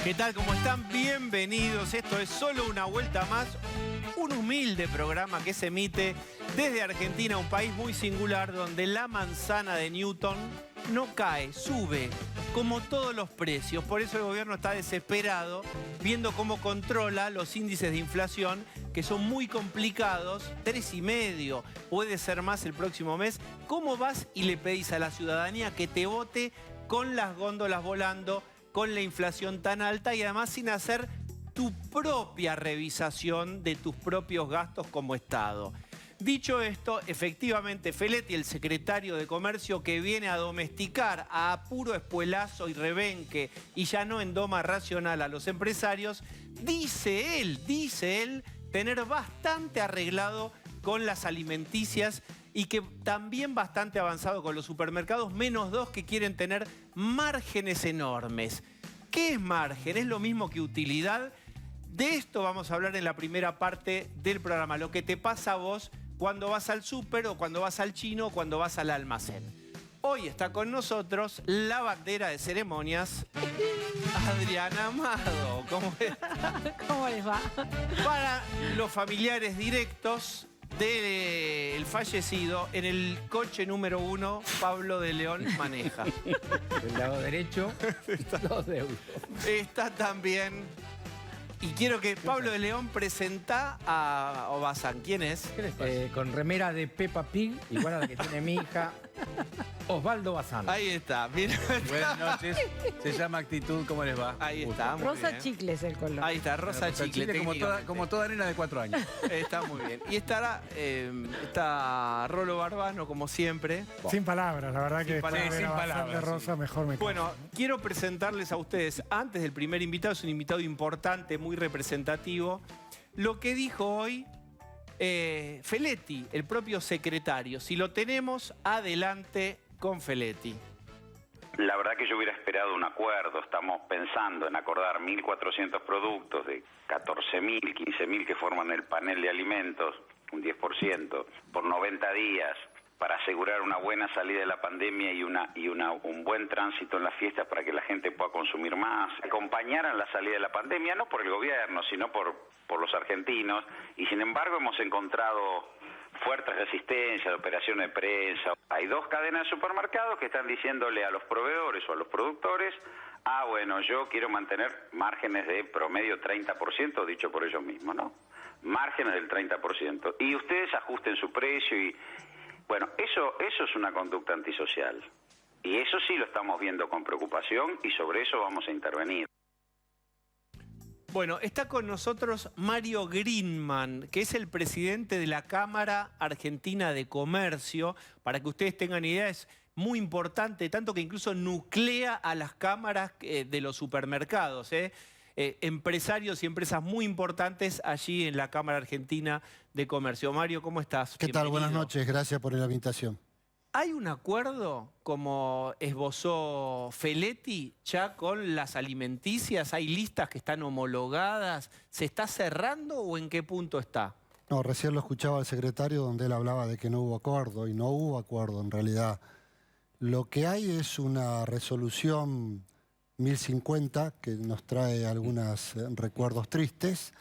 ¿Qué tal? ¿Cómo están? Bienvenidos. Esto es Solo una Vuelta Más, un humilde programa que se emite desde Argentina, un país muy singular donde la manzana de Newton no cae, sube, como todos los precios. Por eso el gobierno está desesperado viendo cómo controla los índices de inflación, que son muy complicados, 3,5, puede ser más el próximo mes. ¿Cómo vas y le pedís a la ciudadanía que te vote con las góndolas volando, con la inflación tan alta y además sin hacer tu propia revisación de tus propios gastos como Estado? Dicho esto, efectivamente Feletti, el secretario de Comercio, que viene a domesticar a puro espuelazo y rebenque y ya no en doma racional a los empresarios, dice él, tener bastante arreglado con las alimenticias y que también bastante avanzado con los supermercados, menos dos que quieren tener márgenes enormes. ¿Qué es margen? ¿Es lo mismo que utilidad? De esto vamos a hablar en la primera parte del programa. Lo que te pasa a vos cuando vas al súper o cuando vas al chino o cuando vas al almacén. Hoy está con nosotros la bandera de ceremonias, Adriana Amado. ¿Cómo les va? Para los familiares directos del fallecido, en el coche número 1, Pablo de León maneja. Del lado derecho, 2 euros. Está también... Y quiero que Pablo de León presenta a Obazán. ¿Quién es? ¿Qué les pasa? Con remera de Peppa Pig, igual a la que tiene mi hija, Osvaldo Bazán. Ahí está. Mira. Buenas noches. Se llama Actitud. ¿Cómo les va? Ahí está. Muy Rosa bien. Chicle es el color. Ahí está, rosa chicle. como toda nena de 4 años. Está muy bien. Y está Rolo Barbano, como siempre. Sin palabras, la verdad que palabras. sin palabras, Rosa, sí. mejor me callo. Bueno, quiero presentarles a ustedes, antes del primer invitado, es un invitado importante, muy representativo, lo que dijo hoy Feletti, el propio secretario. Si lo tenemos, adelante con Feletti. La verdad que yo hubiera esperado un acuerdo. Estamos pensando en acordar 1.400 productos de 14.000, 15.000 que forman el panel de alimentos, un 10%, por 90 días, para asegurar una buena salida de la pandemia y un buen tránsito en las fiestas para que la gente pueda consumir más. Acompañaran la salida de la pandemia, no por el gobierno, sino por los argentinos, y sin embargo hemos encontrado fuertes resistencias de operaciones de prensa. Hay 2 cadenas de supermercados que están diciéndole a los proveedores o a los productores: bueno, yo quiero mantener márgenes de promedio 30%, dicho por ellos mismos, ¿no? Márgenes del 30%. Y ustedes ajusten su precio y... Bueno, eso es una conducta antisocial. Y eso sí lo estamos viendo con preocupación y sobre eso vamos a intervenir. Bueno, está con nosotros Mario Greenman, que es el presidente de la Cámara Argentina de Comercio. Para que ustedes tengan idea, es muy importante, tanto que incluso nuclea a las cámaras de los supermercados, empresarios y empresas muy importantes allí en la Cámara Argentina de Comercio. Mario, ¿cómo estás? ¿Qué tal? Bienvenido. Buenas noches, gracias por la invitación. ¿Hay un acuerdo, como esbozó Feletti, ya con las alimenticias? ¿Hay listas que están homologadas? ¿Se está cerrando o en qué punto está? No, recién lo escuchaba al secretario donde él hablaba de que no hubo acuerdo, y no hubo acuerdo en realidad. Lo que hay es una resolución 1050 que nos trae algunos recuerdos tristes,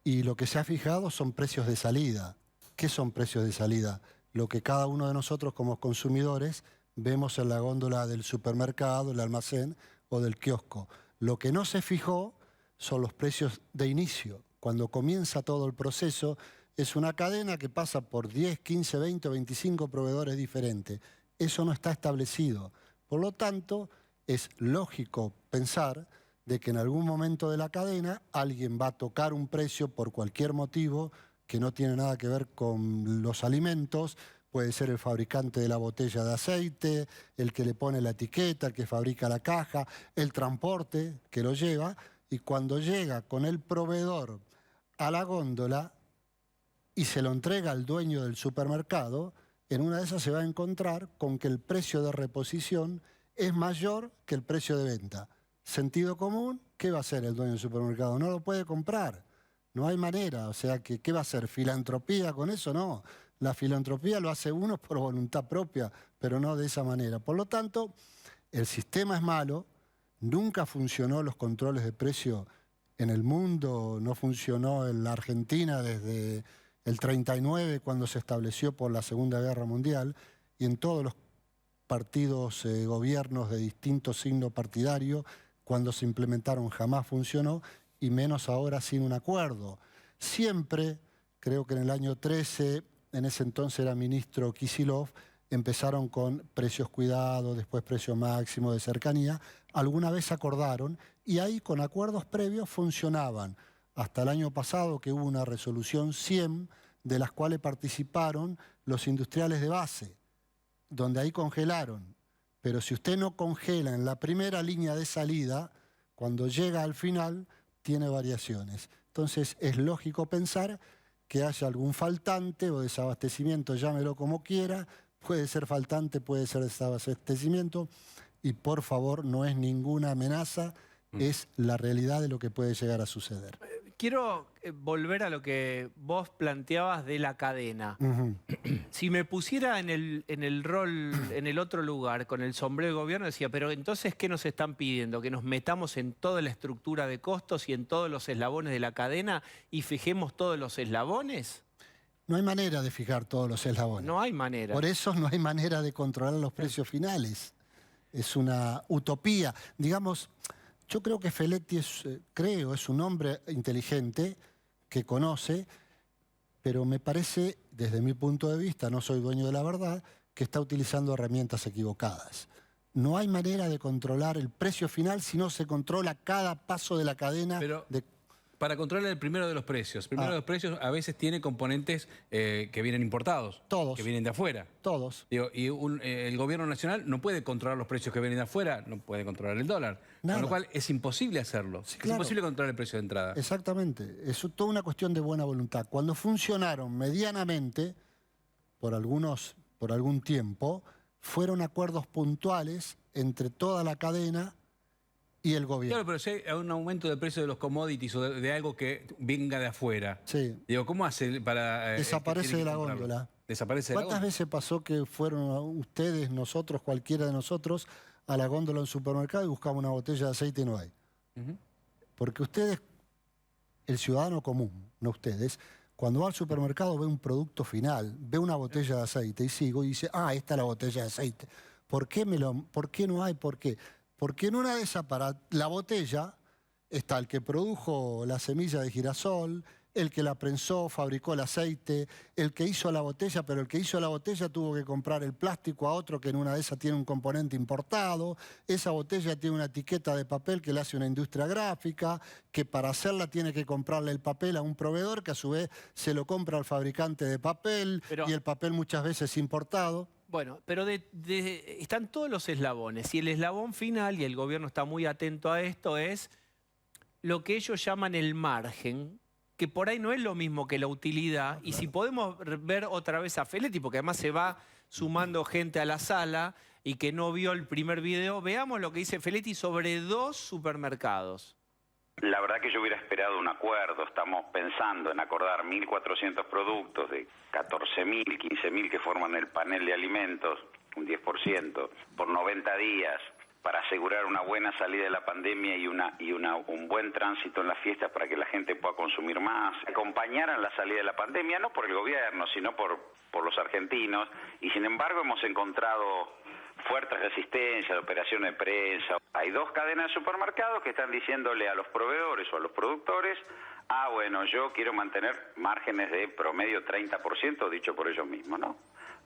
y lo que se ha fijado son precios de salida. ¿Qué son precios de salida? Lo que cada uno de nosotros como consumidores vemos en la góndola del supermercado, el almacén o del kiosco. Lo que no se fijó son los precios de inicio. Cuando comienza todo el proceso, es una cadena que pasa por 10, 15, 20 o 25 proveedores diferentes. Eso no está establecido. Por lo tanto, es lógico pensar de que en algún momento de la cadena alguien va a tocar un precio por cualquier motivo que no tiene nada que ver con los alimentos. Puede ser el fabricante de la botella de aceite, el que le pone la etiqueta, el que fabrica la caja, el transporte que lo lleva, y cuando llega con el proveedor a la góndola y se lo entrega al dueño del supermercado, en una de esas se va a encontrar con que el precio de reposición es mayor que el precio de venta. Sentido común, ¿qué va a hacer el dueño del supermercado? No lo puede comprar. No hay manera, o sea, ¿qué va a hacer? ¿Filantropía con eso? No. La filantropía lo hace uno por voluntad propia, pero no de esa manera. Por lo tanto, el sistema es malo, Nunca funcionó los controles de precio en el mundo, no funcionó en la Argentina desde el 39, cuando se estableció por la Segunda Guerra Mundial, y en todos los partidos, gobiernos de distinto signo partidario, cuando se implementaron jamás funcionó, y menos ahora sin un acuerdo. Siempre, creo que en el año 13, en ese entonces era ministro Kicillof, empezaron con precios cuidados, después precio máximo de cercanía, alguna vez acordaron, y ahí con acuerdos previos funcionaban. Hasta el año pasado que hubo una resolución 100, de las cuales participaron los industriales de base, donde ahí congelaron. Pero si usted no congela en la primera línea de salida, cuando llega al final, tiene variaciones. Entonces es lógico pensar que haya algún faltante o desabastecimiento, llámelo como quiera, puede ser faltante, puede ser desabastecimiento, y por favor no es ninguna amenaza, es la realidad de lo que puede llegar a suceder. Quiero volver a lo que vos planteabas de la cadena. Ujú. Si me pusiera en el rol, en el otro lugar, con el sombrero de gobierno, decía, pero entonces, ¿qué nos están pidiendo? ¿Que nos metamos en toda la estructura de costos y en todos los eslabones de la cadena y fijemos todos los eslabones? No hay manera de fijar todos los eslabones. No hay manera. Por eso no hay manera de controlar los precios finales. Es una utopía. Digamos, yo creo que Feletti es un hombre inteligente que conoce, pero me parece, desde mi punto de vista, no soy dueño de la verdad, que está utilizando herramientas equivocadas. No hay manera de controlar el precio final si no se controla cada paso de la cadena. Pero para controlar el primero de los precios. El primero de los precios a veces tiene componentes que vienen importados. Todos. Que vienen de afuera. Todos. Digo, y el gobierno nacional no puede controlar los precios que vienen de afuera, no puede controlar el dólar. Nada. Con lo cual es imposible hacerlo. Sí, Es claro. imposible controlar el precio de entrada. Exactamente. Es toda una cuestión de buena voluntad. Cuando funcionaron medianamente, por algún tiempo, fueron acuerdos puntuales entre toda la cadena y el gobierno. Claro, pero si hay un aumento del precio de los commodities o de algo que venga de afuera, Sí. digo, ¿cómo hace para...? Desaparece de la góndola. ¿Desaparece de la ¿Cuántas góndola? veces pasó que fueron ustedes, nosotros, cualquiera de nosotros, a la góndola de un supermercado y buscamos una botella de aceite y no hay? Ujú. Porque ustedes, el ciudadano común, no ustedes, cuando va al supermercado ve un producto final, ve una botella de aceite y sigo y dice, ah, esta es la botella de aceite. ¿Por qué no hay? ¿Por qué? Porque en una de esas, para la botella, está el que produjo la semilla de girasol, el que la prensó, fabricó el aceite, el que hizo la botella, pero el que hizo la botella tuvo que comprar el plástico a otro que en una de esas tiene un componente importado, esa botella tiene una etiqueta de papel que le hace una industria gráfica, que para hacerla tiene que comprarle el papel a un proveedor que a su vez se lo compra al fabricante de papel, Pero- y el papel muchas veces importado. Bueno, pero están todos los eslabones y el eslabón final, y el gobierno está muy atento a esto, es lo que ellos llaman el margen, que por ahí no es lo mismo que la utilidad. Y si podemos ver otra vez a Feletti, porque además se va sumando gente a la sala y que no vio el primer video, veamos lo que dice Feletti sobre 2 supermercados. La verdad que yo hubiera esperado un acuerdo. Estamos pensando en acordar 1.400 productos de 14.000, 15.000 que forman el panel de alimentos, un 10%, por 90 días, para asegurar una buena salida de la pandemia y un buen tránsito en las fiestas para que la gente pueda consumir más. Acompañaran la salida de la pandemia, no por el gobierno, sino por los argentinos, y sin embargo hemos encontrado fuertes resistencias de operaciones de prensa. Hay 2 cadenas de supermercados que están diciéndole a los proveedores o a los productores, ah, bueno, yo quiero mantener márgenes de promedio 30%, dicho por ellos mismos, ¿no?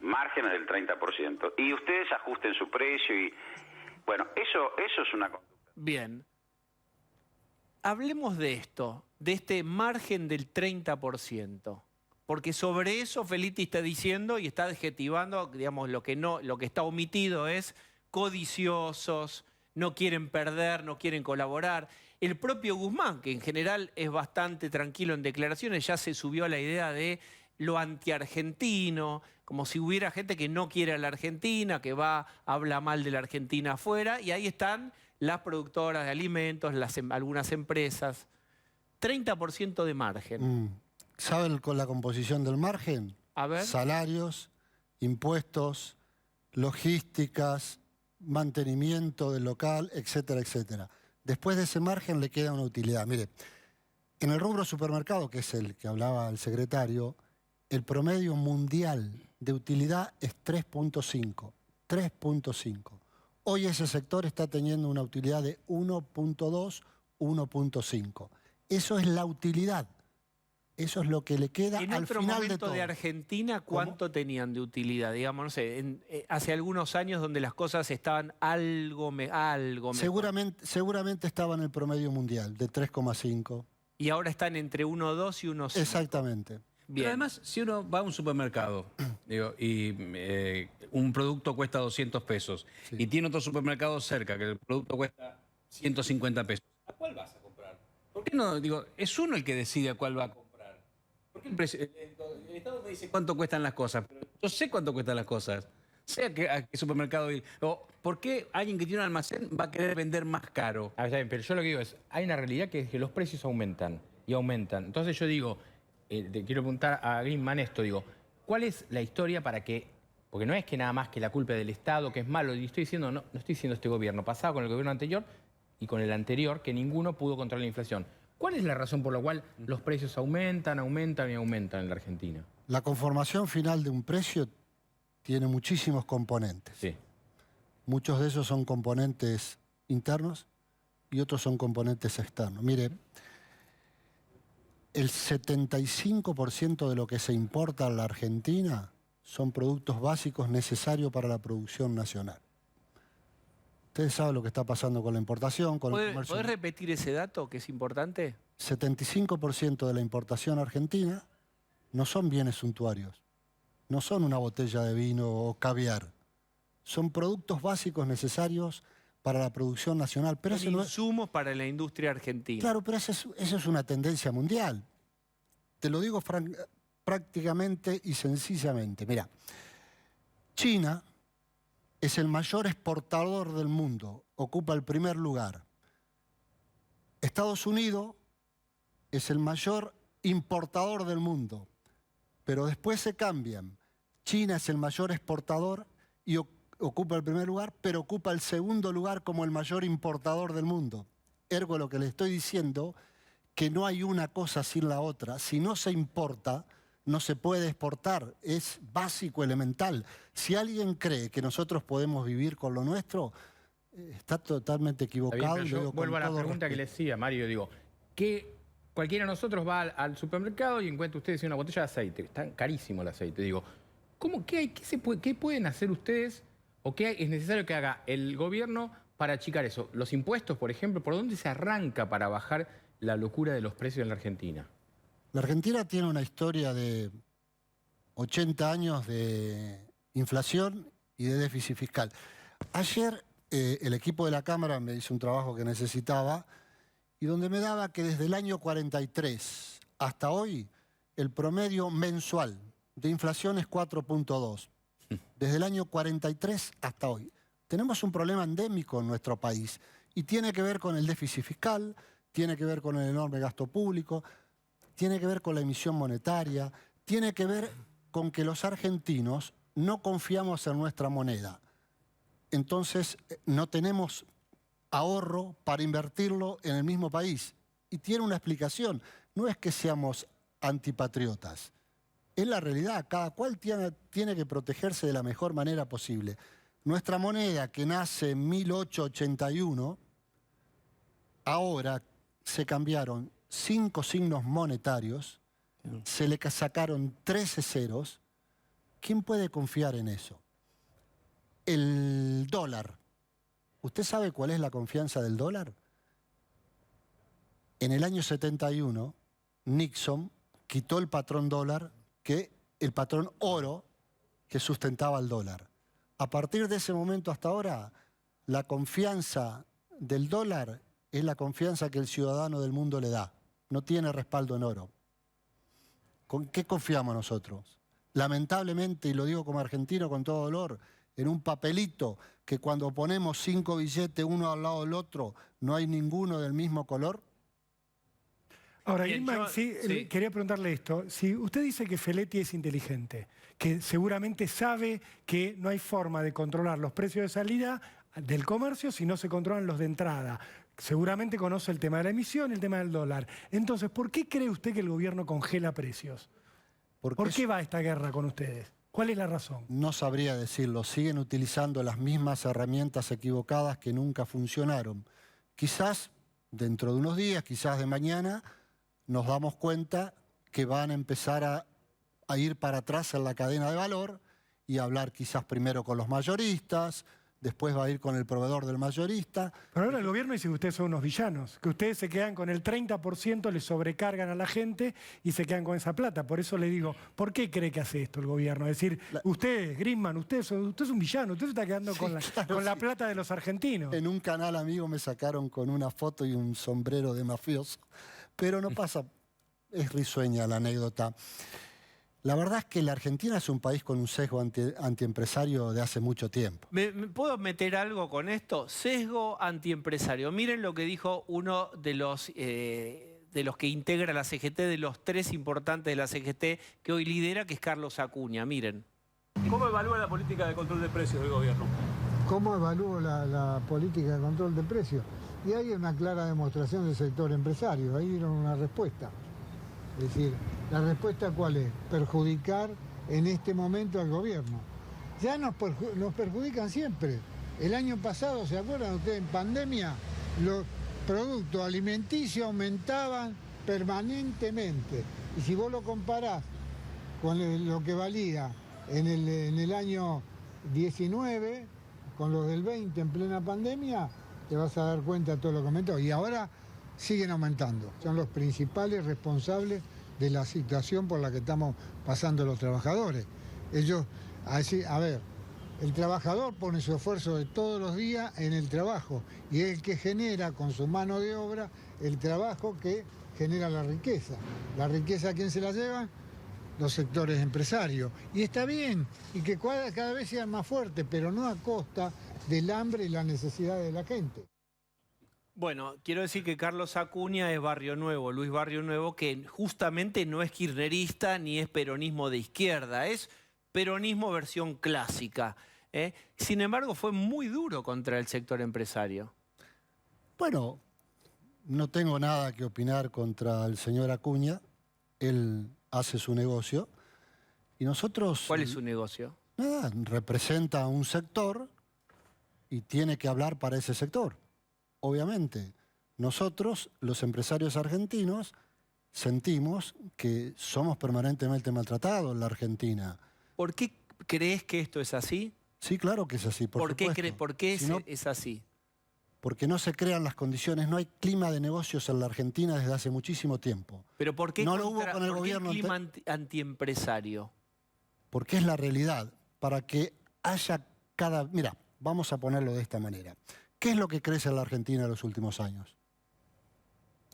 Márgenes del 30%. Y ustedes ajusten su precio y, bueno, eso es una... Bien. Hablemos de esto, de este margen del 30%. Porque sobre eso Feletti está diciendo y está adjetivando, digamos, lo que está omitido es codiciosos, no quieren perder, no quieren colaborar. El propio Guzmán, que en general es bastante tranquilo en declaraciones, ya se subió a la idea de lo antiargentino, como si hubiera gente que no quiere a la Argentina, que habla mal de la Argentina afuera, y ahí están las productoras de alimentos, algunas empresas. 30% de margen. ¿Saben con la composición del margen? A ver. Salarios, impuestos, logísticas, mantenimiento del local, etcétera, etcétera. Después de ese margen le queda una utilidad. Mire, en el rubro supermercado, que es el que hablaba el secretario, el promedio mundial de utilidad es 3.5. 3.5. Hoy ese sector está teniendo una utilidad de 1.2, 1.5. Eso es la utilidad. Eso es lo que le queda En al otro final de momento todo. de Argentina, ¿cuánto tenían de utilidad? Digamos, no sé, hace algunos años donde las cosas estaban algo mejor. Seguramente estaba en el promedio mundial, de 3,5. Y ahora están entre 1,2 y 1,5. Exactamente. Pero Bien. además, si uno va a un supermercado digo, y un producto cuesta 200 pesos y tiene otro supermercado cerca que el producto cuesta 150 pesos, ¿a cuál vas a comprar? ¿Por qué no? Digo, es uno el que decide a cuál va a comprar. ¿Por qué el Estado me dice cuánto cuestan las cosas? Pero yo sé cuánto cuestan las cosas. Sé a qué supermercado ir. O, ¿por qué alguien que tiene un almacén va a querer vender más caro? Está bien, pero yo lo que digo es, hay una realidad que es que los precios aumentan y aumentan. Entonces yo digo, te quiero preguntar a Greenman esto, digo, ¿cuál es la historia para que, porque no es que nada más que la culpa es del Estado, que es malo, y estoy diciendo, no estoy diciendo este gobierno, pasado con el gobierno anterior y con el anterior, que ninguno pudo controlar la inflación. ¿Cuál es la razón por la cual los precios aumentan, aumentan y aumentan en la Argentina? La conformación final de un precio tiene muchísimos componentes. Sí. Muchos de esos son componentes internos y otros son componentes externos. Mire, el 75% de lo que se importa a la Argentina son productos básicos necesarios para la producción nacional. Ustedes saben lo que está pasando con la importación, con el comercio. ¿Podés repetir ese dato que es importante? 75% de la importación argentina no son bienes suntuarios, no son una botella de vino o caviar, son productos básicos necesarios para la producción nacional. Pero Son eso no es, insumos para la industria argentina. claro, pero eso es una tendencia mundial. Te lo digo prácticamente y sencillamente. Mira, China es el mayor exportador del mundo, ocupa el primer lugar. Estados Unidos es el mayor importador del mundo, pero después se cambian. China es el mayor exportador y ocupa el primer lugar, pero ocupa el segundo lugar como el mayor importador del mundo. Ergo, lo que le estoy diciendo, que no hay una cosa sin la otra. Si no se importa, no se puede exportar. Es básico, elemental. Si alguien cree que nosotros podemos vivir con lo nuestro, está totalmente Está bien, equivocado. pero y lo yo digo con vuelvo a la todo pregunta que le respeto. decía, Mario, digo, que cualquiera de nosotros va al supermercado y encuentra ustedes una botella de aceite, está carísimo el aceite, digo, ¿qué pueden hacer ustedes o qué es necesario que haga el gobierno para achicar eso? Los impuestos, por ejemplo, ¿por dónde se arranca para bajar la locura de los precios en la Argentina? La Argentina tiene una historia de 80 años de inflación y de déficit fiscal. Ayer el equipo de la Cámara me hizo un trabajo que necesitaba y donde me daba que desde el año 43 hasta hoy el promedio mensual de inflación es 4.2. Desde el año 43 hasta hoy. Tenemos un problema endémico en nuestro país y tiene que ver con el déficit fiscal, tiene que ver con el enorme gasto público, tiene que ver con la emisión monetaria, tiene que ver con que los argentinos no confiamos en nuestra moneda. Entonces no tenemos ahorro para invertirlo en el mismo país. Y tiene una explicación. No es que seamos antipatriotas. Es la realidad. Cada cual tiene que protegerse de la mejor manera posible. Nuestra moneda, que nace en 1881, ahora se cambiaron 5 signos monetarios, se le sacaron 13 ceros. ¿Quién puede confiar en eso? El dólar. ¿Usted sabe cuál es la confianza del dólar? En el año 71, Nixon quitó el patrón dólar, el patrón oro que sustentaba el dólar. A partir de ese momento hasta ahora, la confianza del dólar es la confianza que el ciudadano del mundo le da. No tiene respaldo en oro. ¿Con qué confiamos nosotros? Lamentablemente, y lo digo como argentino con todo dolor, en un papelito que cuando ponemos 5 billetes uno al lado del otro, no hay ninguno del mismo color. Ahora, Bien, Greenman, sí. quería preguntarle esto. Si usted dice que Feletti es inteligente, que seguramente sabe que no hay forma de controlar los precios de salida del comercio si no se controlan los de entrada. Seguramente conoce el tema de la emisión y el tema del dólar. Entonces, ¿por qué cree usted que el gobierno congela precios? ¿Por qué va esta guerra con ustedes? ¿Cuál es la razón? No sabría decirlo. Siguen utilizando las mismas herramientas equivocadas que nunca funcionaron. Quizás dentro de unos días, quizás de mañana, nos damos cuenta que van a empezar a ir para atrás en la cadena de valor y hablar quizás primero con los mayoristas, después va a ir con el proveedor del mayorista. Pero ahora el gobierno dice que ustedes son unos villanos, que ustedes se quedan con el 30%, le sobrecargan a la gente y se quedan con esa plata. Por eso le digo, ¿por qué cree que hace esto el gobierno? Es decir, usted, Griezmann, usted es un villano, usted se está quedando con la plata de los argentinos. En un canal amigo me sacaron con una foto y un sombrero de mafioso, pero no pasa, es risueña la anécdota. La verdad es que la Argentina es un país con un sesgo antiempresario de hace mucho tiempo. ¿Me puedo meter algo con esto? Sesgo antiempresario. Miren lo que dijo uno de los que integra la CGT, de los 3 importantes de la CGT que hoy lidera, que es Carlos Acuña. Miren. ¿Cómo evalúa la política de control de precios del gobierno? ¿Cómo evalúo la política de control de precios? Y hay una clara demostración del sector empresario. Ahí dieron una respuesta. Es decir, ¿la respuesta cuál es? Perjudicar en este momento al gobierno. Ya nos perjudican siempre. El año pasado, ¿se acuerdan ustedes? En pandemia, los productos alimenticios aumentaban permanentemente. Y si vos lo comparás con lo que valía en el año 19, con los del 20 en plena pandemia, te vas a dar cuenta de todo lo que aumentó. Y ahora siguen aumentando. Son los principales responsables de la situación por la que estamos pasando los trabajadores. Ellos, a ver, el trabajador pone su esfuerzo de todos los días en el trabajo y es el que genera con su mano de obra el trabajo que genera la riqueza. ¿La riqueza quién se la lleva? Los sectores empresarios. Y está bien, y que cada vez sean más fuertes, pero no a costa del hambre y la necesidad de la gente. Bueno, quiero decir que Carlos Acuña es Barrio Nuevo, Luis Barrio Nuevo, que justamente no es kirchnerista ni es peronismo de izquierda, es peronismo versión clásica. Sin embargo, fue muy duro contra el sector empresario. Bueno, no tengo nada que opinar contra el señor Acuña. Él hace su negocio y nosotros... ¿Cuál es su negocio? Nada, representa a un sector y tiene que hablar para ese sector. Obviamente, nosotros, los empresarios argentinos, sentimos que somos permanentemente maltratados en la Argentina. ¿Por qué crees que esto es así? Sí, claro que es así, ¿Por qué Si no, es así? porque no se crean las condiciones, no hay clima de negocios en la Argentina desde hace muchísimo tiempo. ¿Pero por qué no lo hubo con el ¿por qué gobierno clima antiempresario? Porque es la realidad, para que haya cada... Mira, vamos a ponerlo de esta manera. ¿Qué es lo que crece en la Argentina en los últimos años?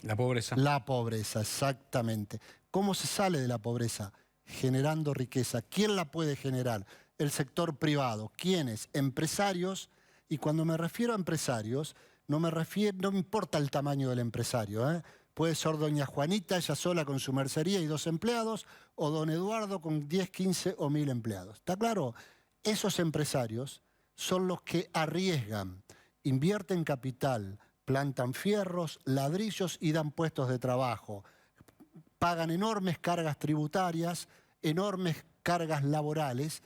La pobreza. La pobreza, exactamente. ¿Cómo se sale de la pobreza? Generando riqueza. ¿Quién la puede generar? El sector privado. ¿Quiénes? Empresarios. Y cuando me refiero a empresarios, no me importa el tamaño del empresario, ¿eh? Puede ser doña Juanita, ella sola con su mercería y 2 empleados, o don Eduardo con 10, 15 o 1000 empleados. ¿Está claro? Esos empresarios son los que arriesgan, invierten capital, plantan fierros, ladrillos y dan puestos de trabajo. Pagan enormes cargas tributarias, enormes cargas laborales.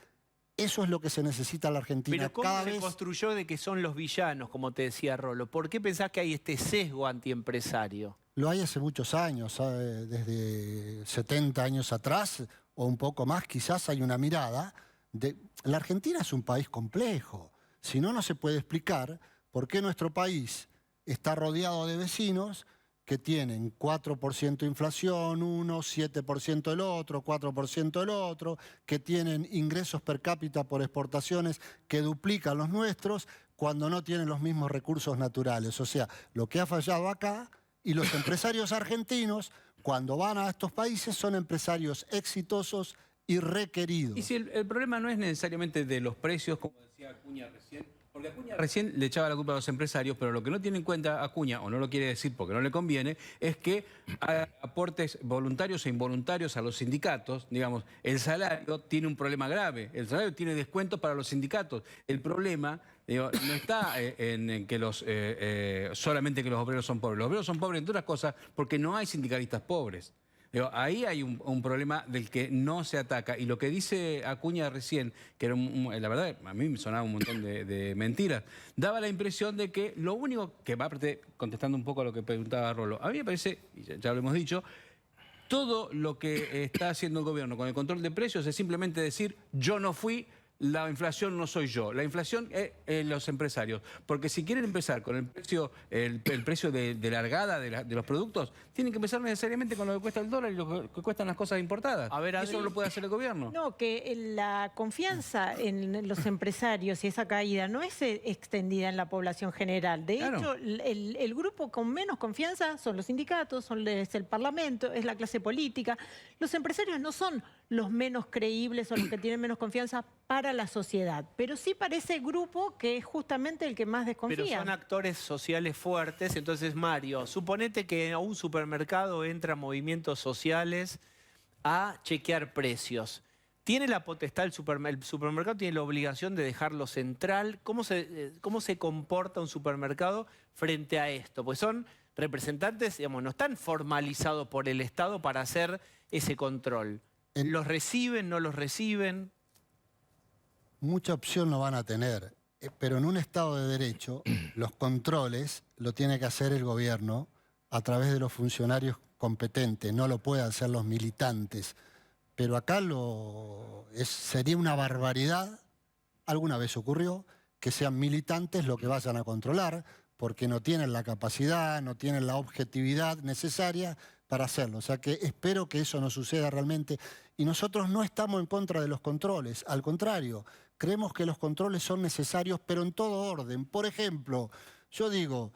Eso es lo que se necesita en la Argentina. Pero ¿cómo se construyó de que son los villanos, como te decía Rolo? ¿Por qué pensás que hay este sesgo antiempresario? Lo hay hace muchos años, ¿sabe? Desde 70 años atrás o un poco más, quizás hay una mirada de... La Argentina es un país complejo. Si no, no se puede explicar por qué nuestro país está rodeado de vecinos que tienen 4% de inflación, uno, 7% el otro, 4% el otro, que tienen ingresos per cápita por exportaciones que duplican los nuestros cuando no tienen los mismos recursos naturales. O sea, lo que ha fallado acá, y los empresarios argentinos, cuando van a estos países, son empresarios exitosos y requeridos. Y si el problema no es necesariamente de los precios, como decía Acuña recién, porque Acuña recién le echaba la culpa a los empresarios, pero lo que no tiene en cuenta Acuña, o no lo quiere decir porque no le conviene, es que hay aportes voluntarios e involuntarios a los sindicatos. Digamos, el salario tiene un problema grave, el salario tiene descuentos para los sindicatos. El problema Digo, no está en que solamente que los obreros son pobres. Los obreros son pobres, entre otras cosas, porque no hay sindicalistas pobres. Digo, ahí hay un problema del que no se ataca. Y lo que dice Acuña recién, que era la verdad, a mí me sonaba un montón de mentiras, daba la impresión de que lo único que va, contestando un poco a lo que preguntaba Rolo, a mí me parece, y ya lo hemos dicho, todo lo que está haciendo el gobierno con el control de precios es simplemente decir, yo no fui, la inflación no soy yo, la inflación es los empresarios. Porque si quieren empezar con el precio de largada de los productos, tienen que empezar necesariamente con lo que cuesta el dólar y lo que cuestan las cosas importadas. A ver, eso no lo puede hacer el gobierno. No, que la confianza en los empresarios y esa caída no es extendida en la población general. De hecho, el grupo con menos confianza son los sindicatos, es el Parlamento, es la clase política. Los empresarios no son los menos creíbles o los que tienen menos confianza para la sociedad, pero sí para ese grupo que es justamente el que más desconfía. Pero son actores sociales fuertes. Entonces, Mario, suponete que a un supermercado entran movimientos sociales a chequear precios. ¿Tiene la potestad el supermercado? ¿Tiene la obligación de dejarlo central? ¿Cómo se comporta un supermercado frente a esto? Pues son representantes, digamos, no están formalizados por el Estado para hacer ese control. ¿Los reciben, no los reciben? Mucha opción no van a tener, pero en un Estado de Derecho los controles lo tiene que hacer el gobierno a través de los funcionarios competentes, no lo pueden hacer los militantes. Pero acá sería una barbaridad, alguna vez ocurrió, que sean militantes los que vayan a controlar, porque no tienen la capacidad, no tienen la objetividad necesaria para hacerlo. O sea que espero que eso no suceda realmente. Y nosotros no estamos en contra de los controles, al contrario, creemos que los controles son necesarios, pero en todo orden. Por ejemplo, yo digo,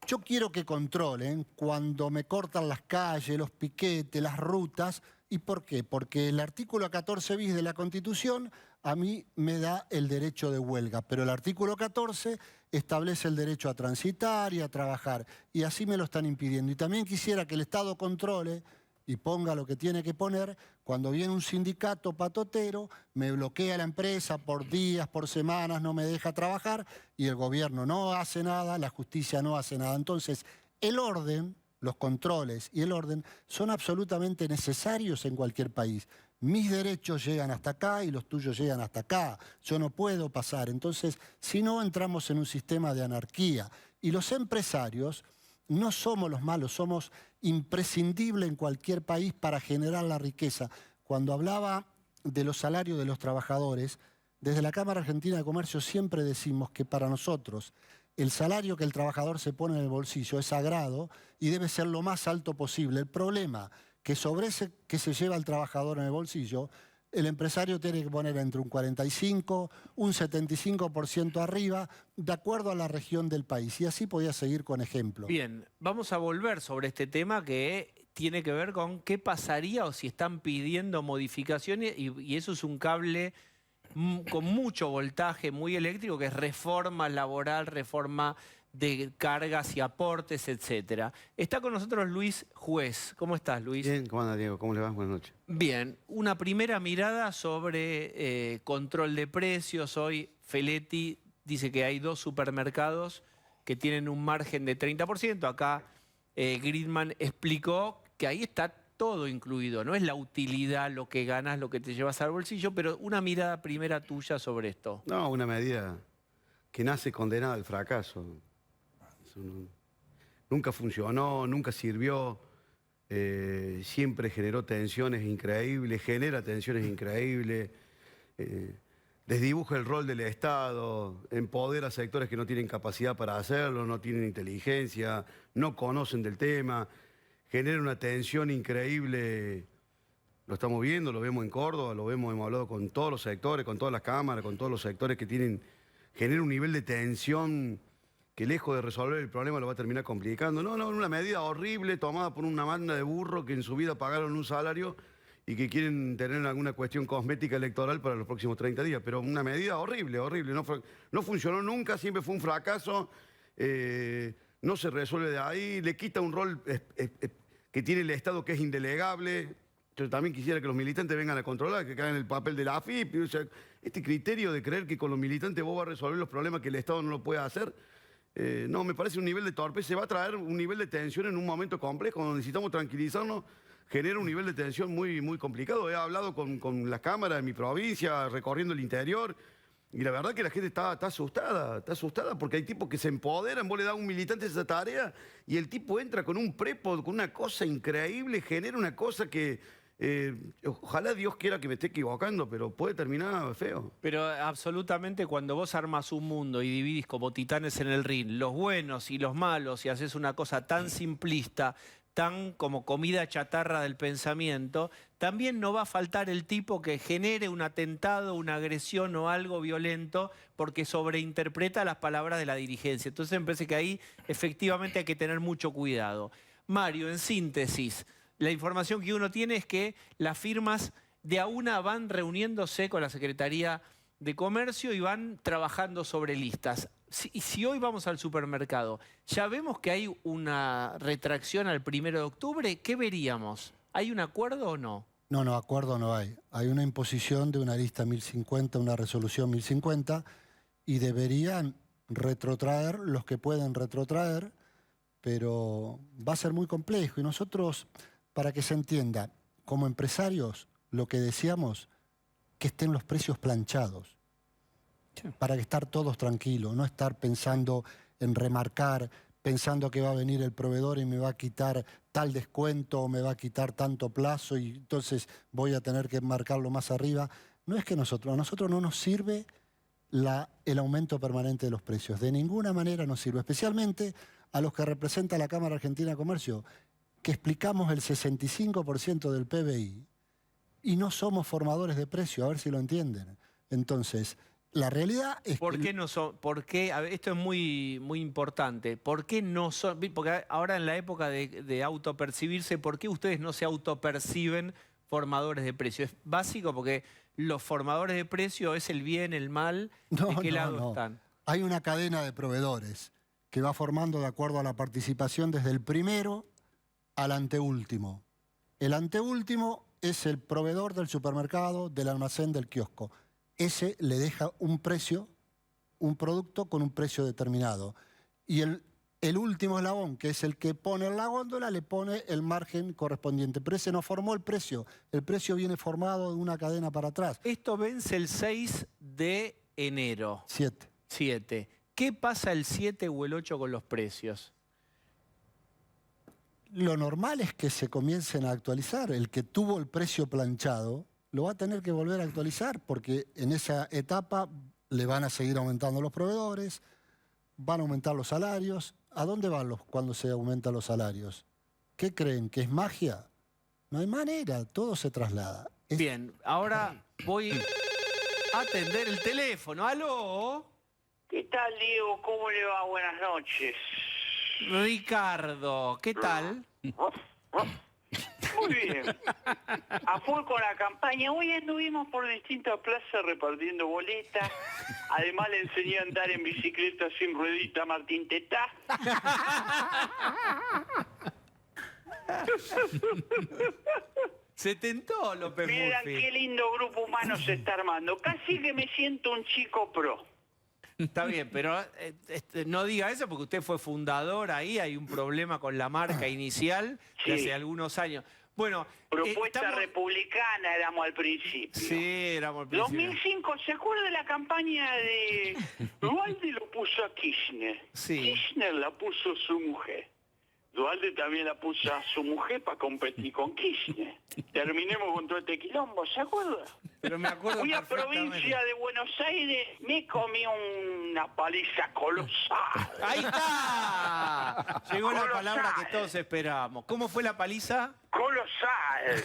yo quiero que controlen cuando me cortan las calles, los piquetes, las rutas. ¿Y por qué? Porque el artículo 14 bis de la Constitución a mí me da el derecho de huelga, pero el artículo 14 establece el derecho a transitar y a trabajar, y así me lo están impidiendo. Y también quisiera que el Estado controle y ponga lo que tiene que poner cuando viene un sindicato patotero, me bloquea la empresa por días, por semanas, no me deja trabajar, y el gobierno no hace nada, la justicia no hace nada. Entonces, el orden, los controles y el orden son absolutamente necesarios en cualquier país. Mis derechos llegan hasta acá y los tuyos llegan hasta acá. Yo no puedo pasar. Entonces, si no, entramos en un sistema de anarquía. Y los empresarios no somos los malos, somos imprescindibles en cualquier país para generar la riqueza. Cuando hablaba de los salarios de los trabajadores, desde la Cámara Argentina de Comercio siempre decimos que para nosotros el salario que el trabajador se pone en el bolsillo es sagrado y debe ser lo más alto posible. El problema que sobre ese que se lleva el trabajador en el bolsillo, el empresario tiene que poner entre un 45, un 75% arriba, de acuerdo a la región del país. Y así podía seguir con ejemplos. Bien, vamos a volver sobre este tema que tiene que ver con qué pasaría o si están pidiendo modificaciones, y eso es un cable con mucho voltaje, muy eléctrico, que es reforma laboral, reforma de cargas y aportes, etcétera. Está con nosotros Luis Juez. ¿Cómo estás, Luis? Bien, ¿cómo anda, Diego? ¿Cómo le va? Buenas noches. Bien, una primera mirada sobre control de precios. Hoy Feletti dice que hay 2 supermercados que tienen un margen de 30%. Acá Gridman explicó que ahí está todo incluido. No es la utilidad, lo que ganas, lo que te llevas al bolsillo, pero una mirada primera tuya sobre esto. No, una medida que nace condenada al fracaso. Nunca funcionó, nunca sirvió, siempre generó tensiones increíbles, genera tensiones increíbles, desdibuja el rol del Estado, empodera a sectores que no tienen capacidad para hacerlo, no tienen inteligencia, no conocen del tema, genera una tensión increíble. Lo estamos viendo, lo vemos en Córdoba, hemos hablado con todos los sectores, con todas las cámaras, con todos los sectores que genera un nivel de tensión que lejos de resolver el problema lo va a terminar complicando. No, una medida horrible tomada por una banda de burros que en su vida pagaron un salario y que quieren tener alguna cuestión cosmética electoral para los próximos 30 días. Pero una medida horrible, horrible. No funcionó nunca, siempre fue un fracaso. No se resuelve de ahí, le quita un rol que tiene el Estado que es indelegable. yo también quisiera que los militantes vengan a controlar, que caigan el papel de la AFIP. O sea, este criterio de creer que con los militantes vos vas a resolver los problemas que el Estado no lo puede hacer, no, me parece un nivel de torpeza. Se va a traer un nivel de tensión en un momento complejo, cuando necesitamos tranquilizarnos, genera un nivel de tensión muy, muy complicado. He hablado con las cámaras de mi provincia, recorriendo el interior, y la verdad que la gente está asustada porque hay tipos que se empoderan, vos le das a un militante esa tarea y el tipo entra con un prepo, con una cosa increíble, genera una cosa que ojalá Dios quiera que me esté equivocando, pero puede terminar feo. Pero absolutamente cuando vos armas un mundo y dividís como titanes en el ring, los buenos y los malos, y haces una cosa tan simplista, tan como comida chatarra del pensamiento, también no va a faltar el tipo que genere un atentado, una agresión o algo violento porque sobreinterpreta las palabras de la dirigencia. Entonces me parece que ahí efectivamente hay que tener mucho cuidado. Mario, en síntesis, la información que uno tiene es que las firmas de a una van reuniéndose con la Secretaría de Comercio y van trabajando sobre listas. Si hoy vamos al supermercado, ya vemos que hay una retracción al 1 de octubre, ¿qué veríamos? ¿Hay un acuerdo o no? No, acuerdo no hay. Hay una imposición de una lista 1050, una resolución 1050, y deberían retrotraer los que pueden retrotraer, pero va a ser muy complejo. Y nosotros, para que se entienda, como empresarios, lo que deseamos, que estén los precios planchados. Para que estar todos tranquilos, no estar pensando en remarcar, pensando que va a venir el proveedor y me va a quitar tal descuento o me va a quitar tanto plazo y entonces voy a tener que marcarlo más arriba. No es que a nosotros no nos sirve el aumento permanente de los precios. De ninguna manera nos sirve, especialmente a los que representa la Cámara Argentina de Comercio, que explicamos el 65% del PBI y no somos formadores de precio, a ver si lo entienden. Entonces, la realidad es ¿Por qué no son? ¿Por qué? A ver, esto es muy, muy importante. ¿Por qué no son? Porque ahora en la época de autopercibirse, ¿por qué ustedes no se autoperciben formadores de precio? Es básico porque los formadores de precio es el bien, el mal. ¿De qué lado están? Hay una cadena de proveedores que va formando de acuerdo a la participación desde el primero al anteúltimo. El anteúltimo es el proveedor del supermercado, del almacén, del kiosco. Ese le deja un precio, un producto con un precio determinado. Y el último eslabón, que es el que pone en la góndola, le pone el margen correspondiente. Pero ese no formó el precio viene formado de una cadena para atrás. Esto vence el 6 de enero. 7. ¿Qué pasa el 7 o el 8 con los precios? Lo normal es que se comiencen a actualizar. El que tuvo el precio planchado lo va a tener que volver a actualizar porque en esa etapa le van a seguir aumentando los proveedores, van a aumentar los salarios. ¿A dónde van cuando se aumentan los salarios? ¿Qué creen? ¿Que es magia? No hay manera, todo se traslada. Bien, ahora voy a atender el teléfono. ¿Aló? ¿Qué tal, Diego? ¿Cómo le va? Buenas noches. Ricardo, ¿qué tal? Muy bien. A full con la campaña. Hoy anduvimos por distintas plazas repartiendo boletas. Además le enseñé a andar en bicicleta sin ruedita a Martín Tetá. Se tentó López Miren Murphy. qué lindo grupo humano se está armando. Casi que me siento un chico pro. Está bien, pero no diga eso porque usted fue fundador ahí, hay un problema con la marca inicial de hace algunos años. Bueno, propuesta republicana éramos al principio. Sí, éramos al principio. 2005, ¿se acuerda de la campaña de... Dualde lo puso a Kirchner. Sí. Kirchner la puso su mujer. Dualde también la puso a su mujer para competir con Kirchner. Terminemos con todo este quilombo, ¿se acuerda? Pero me acuerdo Fui a perfectamente. provincia de Buenos Aires, me comí una paliza colosal. ¡Ahí está! Llegó la palabra que todos esperábamos. ¿Cómo fue la paliza? Colosal.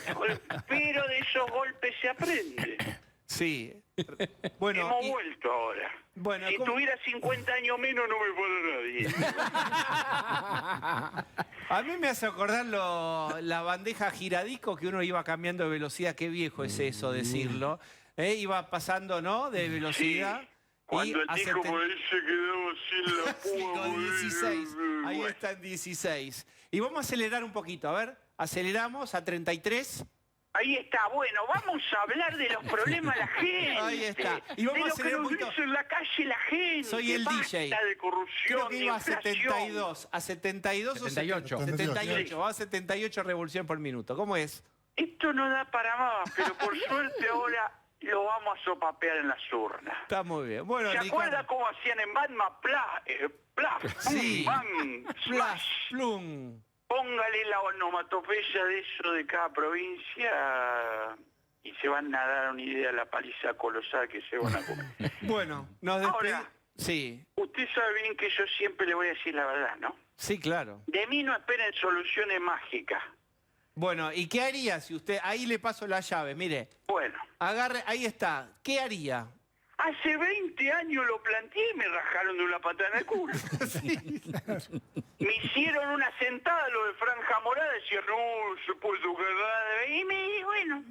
Pero de esos golpes se aprende. Sí. Bueno, hemos vuelto ahora. Bueno, si tuviera 50 años menos no me para nadie. A mí me hace acordar la bandeja giradisco que uno iba cambiando de velocidad. Qué viejo es eso decirlo. Iba pasando, ¿no? De velocidad. Sí. Cuando el disco por ahí se quedó sin la púa. Con 16. Ahí está en 16. Y vamos a acelerar un poquito. A ver, aceleramos a 33. Ahí está, bueno, vamos a hablar de los problemas de la gente. Ahí está. Y vamos de a lo hacer que un nos poquito- dice en la calle la gente. Soy el Basta DJ. de corrupción, Creo que iba a de inflación. 72. ¿A 72 o 78. 78. Va a 78 revoluciones por minuto. ¿Cómo es? Esto no da para más, pero por suerte ahora lo vamos a sopapear en las urnas. Está muy bien. Bueno, ¿Se acuerda cómo hacían en Batman? Plaf, Sí. bam, Flash, smash. plum. Póngale la onomatopeya de eso de cada provincia y se van a dar una idea de la paliza colosal que se van a comer. Bueno, nos despedimos. Ahora, Sí, usted sabe bien que yo siempre le voy a decir la verdad, ¿no? sí, claro. De mí no esperen soluciones mágicas. Bueno, ¿y qué haría si usted... Ahí le paso la llave, mire. Bueno, Agarre, ahí está. ¿Qué haría? hace 20 años lo planteé y me rajaron de una patada en el culo. Me hicieron una sentada lo de Franja Morada, decían, no, se puede quedar. Y bueno,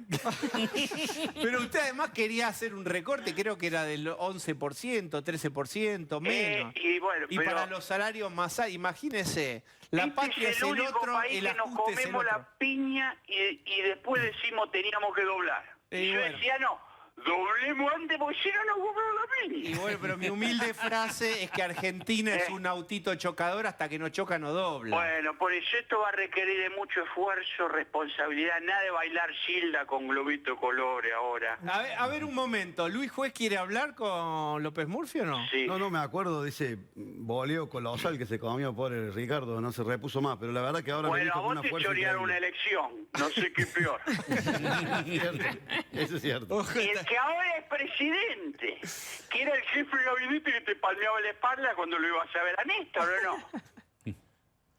Pero usted además quería hacer un recorte, creo que era del 11%, 13%, menos. y bueno, Y pero para los salarios más altos, imagínese, la este patria es es el el único otro, país el que nos ajuste es el comemos otro. la piña y después decimos teníamos que doblar. Y Y yo bueno. decía, no, doblemos antes porque si no nos comemos la piña. Y bueno, pero mi humilde frase es que Argentina es un autito chocador, hasta que no choca no dobla. Bueno, por eso esto va a requerir de mucho esfuerzo, responsabilidad, nada de bailar Gilda con globito de colores ahora. A ver un momento, ¿Luis Juez quiere hablar con López Murphy o no? Sí. No, me acuerdo de ese boleo colosal que se comió por el Ricardo, no se repuso más, pero la verdad que ahora me Bueno, dijo a con vos una te fuerza chorearon una increíble. elección, no sé qué peor. Eso es cierto. Y el que ahora es presidente, que era el jefe de gabinete que te palmeaba la espalda cuando lo ibas a ver a Néstor, ¿o no?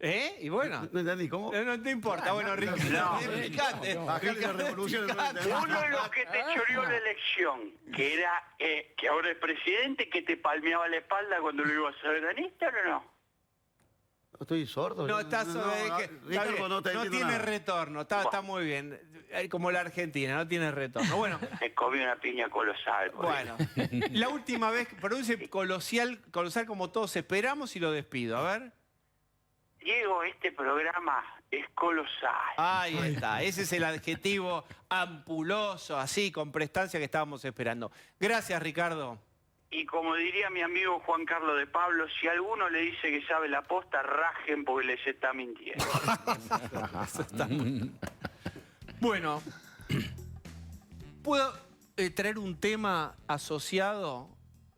¿Eh? Y bueno. No entendí, ¿cómo? No te importa, bueno, Ricardo. no. Explicate. Bajale la revolución. Uno de los que te choreó la elección, que era que ahora es presidente, que te palmeaba la espalda cuando lo ibas a ver a Néstor, ¿o no? ¿Estoy sordo? No, está está Ricardo, bien, no te no entiendo tiene nada. retorno, está muy bien. Como la Argentina, no tiene retorno. Bueno, Me comí una piña colosal. por bueno. La última vez, produce colosal como todos esperamos y lo despido. A ver. Diego, este programa es colosal. Ahí está. Ese es el adjetivo ampuloso, así, con prestancia que estábamos esperando. Gracias, Ricardo. Y como diría mi amigo Juan Carlos de Pablo, si alguno le dice que sabe la posta, rajen porque les está mintiendo. Eso está muy- Bueno, ¿puedo traer un tema asociado?